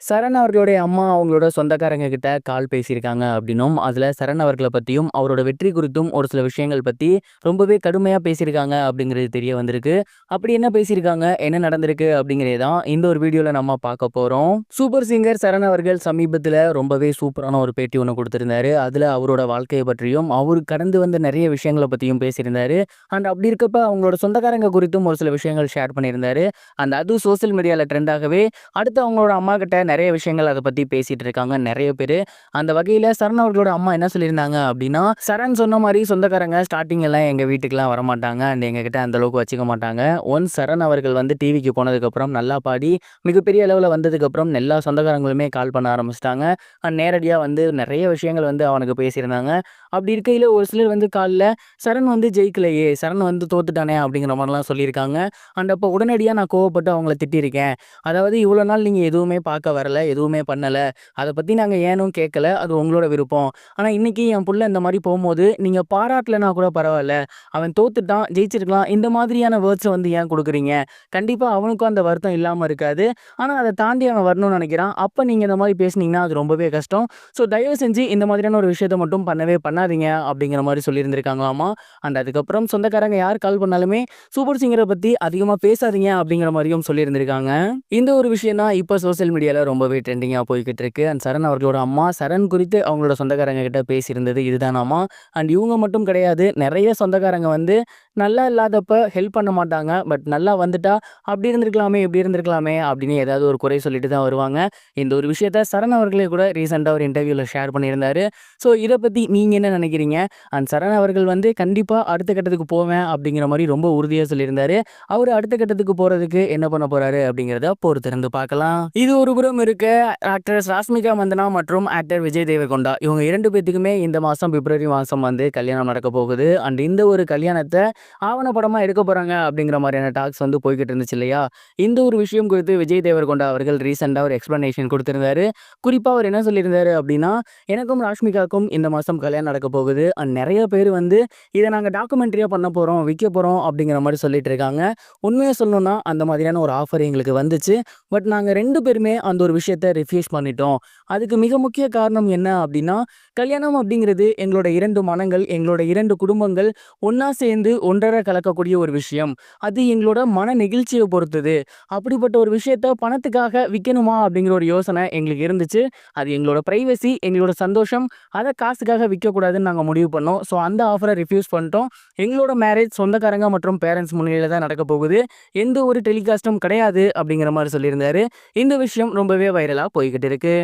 சரண் அவர்களுடைய அம்மா அவங்களோட சொந்தக்காரங்க கிட்ட கால் பேசியிருக்காங்க அப்படின்னும், அதில சரண் அவர்கள பத்தியும், அவரோட வெற்றி குறித்தும் ஒரு சில விஷயங்கள் பத்தி ரொம்பவே கடுமையா பேசியிருக்காங்க அப்படிங்கிறது தெரிய வந்திருக்கு. அப்படி என்ன பேசியிருக்காங்க? என்ன நடந்திருக்கு? அப்படிங்கிறத தான் இந்த ஒரு வீடியோல நம்ம பார்க்க போறோம். சூப்பர் சிங்கர் சரண் அவர்கள் சமீபத்தில ரொம்பவே சூப்பரான ஒரு பேட்டி ஒண்ணு குடுத்திருந்தாரு. அதில அவரோட வாழ்க்கைய பற்றியும், அவரு கடந்து வந்த நெறைய விஷயங்கள பத்தியும் பேசியிருந்தாரு. அண்ட் அப்படி இருக்கப்ப அவங்களோட சொந்தக்காரங்க குறித்தும் ஒரு சில விஷயங்கள் ஷேர் பண்ணியிருந்தாரு. அதுவும் சோசியல் மீடியால ட்ரெண்ட் ஆகவே அடுத்து அவங்களோட அம்மா கிட்ட நெறைய விஷயங்கள் அத பத்தி பேசிட்டு இருக்காங்க நெறைய பேரு. அந்த வகையில சரண் அவர்களோட அம்மா என்ன சொல்லியிருந்தாங்க அப்டின்னா, சரண் சொன்ன மாரி சொந்தக்காரங்க ஸ்டார்ட்டிங் எல்லாம் எங்க வீட்டுக்குலாம் வரமாட்டாங்க. அண்ட் எங்ககிட்ட அந்த அளவுக்கு வச்சுக்க மாட்டாங்க. ஒன்ஸ் சரண் அவர்கள் வந்து டிவிக்கு போனதுக்கப்புறம் நல்லா பாடி மிகப்பெரிய அளவுல வந்ததுக்கப்புறம் எல்லா சொந்தக்காரங்களுமே கால் பண்ண ஆரம்பிச்சுட்டாங்க. நேரடியா வந்து நெறைய விஷயங்கள் வந்து அவனுக்கு பேசியிருந்தாங்க. அப்படி இருக்கையில ஒரு சிலர் வந்து கால்ல சரண் வந்து ஜெயிக்கலையே, சரண் வந்து தோத்துட்டானே அப்படிங்கிற மாரிலாம் சொல்லியிருக்காங்க. அப்போ உடனடியா நான் கோவப்பட்டு அவங்கள திட்டியிருக்கேன். அதாவது இவ்வளோ நாள் நீங்க எதுவுமே பார்க்க வரல, எதுவுமே பண்ணல. அத பத்தி நாங்க ஏனும் கேட்கல. அது உங்களோட விருப்பம். ஆனா இன்னைக்கு என் புள்ள இந்த மாரி போம்போது, நீங்க பாராட்டலனா கூட பரவால்ல. அவன் தோத்துட்டான், ஜெயிச்சிருக்கலாம். இந்த மாதிரியான வேர்ட்ஸ வந்து ஏன் குடுக்குறீங்க? கண்டிப்பா அவனுக்கும் அந்த வருத்தம் இல்லாம இருக்காது. ஆனா அத தாண்டி அவன் வரணும்னு நெனைக்கிறான். அப்ப நீங்க இந்த மாரி பேசுனீங்கன்னா, அது ரொம்பவே கஷ்டம். தயவு செஞ்சு இந்த மாதிரியான ஒரு விஷயத்த மட்டும் பண்ணவே பண்ணாதீங்க அப்படிங்கிற மாரி சொல்லியிருந்திருக்காங்களாமா. அதுக்கப்புறம் சொந்தக்காரங்க யார் கால் பண்ணாலுமே, சூப்பர் சிங்கர பத்தி அதிகமா பேசாதீங்க அப்படிங்கிற மாரியும் சொல்லியிருந்திருக்காங்க. இந்த ஒரு விஷயம் தான் இப்ப சோசியல் மீடியால ரொம்பவே ட்ரெண்டிங்கா போய்க்கிட்டு இருக்கு. சரண் அவர்களோட அம்மா சரண் குறித்து அவங்களோட சொந்தக்காரங்க கிட்ட பேசியிருந்தது இதுதானாமா. இவங்க மட்டும் கிடையாது. நெறைய சொந்தக்காரங்க வந்து நல்லா இல்லாதப்ப ஹெல்ப் பண்ண மாட்டாங்க. பட் நல்லா வந்துட்டா, "அப்படி இருந்திருக்கலாமே, இப்படி இருந்திருக்கலாமே" அப்படின்னு ஏதாவது ஒரு குறை சொல்லிட்டு தான் வருவாங்க. இந்த ஒரு விஷயத்த சரண் அவர்களே கூட ரீசென்ட்டா ஒரு இன்டர்வியூல ஷேர் பண்ணியிருந்தாரு. இத பத்தி நீங்க என்ன நினைக்கிறீங்க? சரண் அவர்கள் வந்து கண்டிப்பா அடுத்த கட்டத்துக்கு போவேன் அப்படிங்கிற மாரி ரொம்ப உறுதியா சொல்லியிருந்தாரு. அவரு அடுத்த கட்டத்துக்கு போறதுக்கு என்ன பண்ண போறாரு அப்படிங்கிறத பொறுத்திருந்து பார்க்கலாம். இது ஒரு புறம் இருக்க, ஆக்ட்ரஸ் ராஷ்மிகா மந்தனா மற்றும் ஆக்டர் விஜய் தேவரகொண்டா இவங்க 2 பேத்துக்குமே இந்த மாசம் பிப்ரவரி மாசம் வந்து கல்யாணம் நடக்க போகுது. இந்த ஒரு கல்யாணத்த ஆவணப்படமா எடுக்க போறாங்க அப்படிங்கிற மாதிரியான டாக்ஸ் வந்து போய்க்கிட்டு இருந்துச்சு இல்லையா? இந்த ஒரு விஷயம் குறித்து விஜய் தேவரகொண்டா அவர்கள் ரீசென்ட்டா ஒரு எக்ஸ்ப்ளனேஷன் குடுத்திருந்தாரு. குறிப்பா அவர் என்ன சொல்லியிருந்தாரு அப்படின்னா, எனக்கும் ராஷ்மிகாவுக்கும் இந்த மாசம் கல்யாணம் நடக்க போகுது. நெறைய பேர் வந்து இத நாங்க டாக்குமெண்ட்ரியா பண்ண போறோம், விக்க போறோம் அப்படிங்கிற மாரி சொல்லிட்டு இருக்காங்க. உண்மைய சொல்லணும்னா அந்த மாதிரியான ஒரு ஆஃபர் எங்களுக்கு வந்துச்சு. பட் நாங்க 2 பேருமே அந்த ஒரு விஷயத்த ரிஃப்யூஸ் பண்ணிட்டோம். அதுக்கு மிக முக்கிய காரணம் என்ன அப்படின்னா, கல்யாணம் அப்படிங்கிறது எங்களோட 2 மனங்கள், எங்களோட 2 குடும்பங்கள் ஒண்ணா சேர்ந்து ஒன்றர கலக்கக்கூடிய ஒரு விஷயம். அது எங்களோட மன நெகிழ்ச்சிய பொறுத்தது. அப்படிப்பட்ட ஒரு விஷயத்த பணத்துக்காக விக்கணுமா அப்படிங்கிற ஒரு யோசனை எங்களுக்கு இருந்துச்சு. அது எங்களோட பிரைவசி, எங்களோட சந்தோஷம், அத காசுக்காக விக்கக்கூடாதுன்னு நாங்க முடிவு பண்ணோம். அந்த ஆஃபர ரிஃப்யூஸ் பண்ணிட்டோம். எங்களோட மேரேஜ் சொந்தக்காரங்க மற்றும் பேரண்ட்ஸ் முன்னிலையில தான் நடக்க போகுது. எந்த ஒரு டெலிகாஸ்டும் கிடையாது அப்படிங்கிற மாரி சொல்லியிருந்தாரு. இந்த விஷயம் ரொம்பவே வைரலா போய்க்கிட்டு இருக்கு.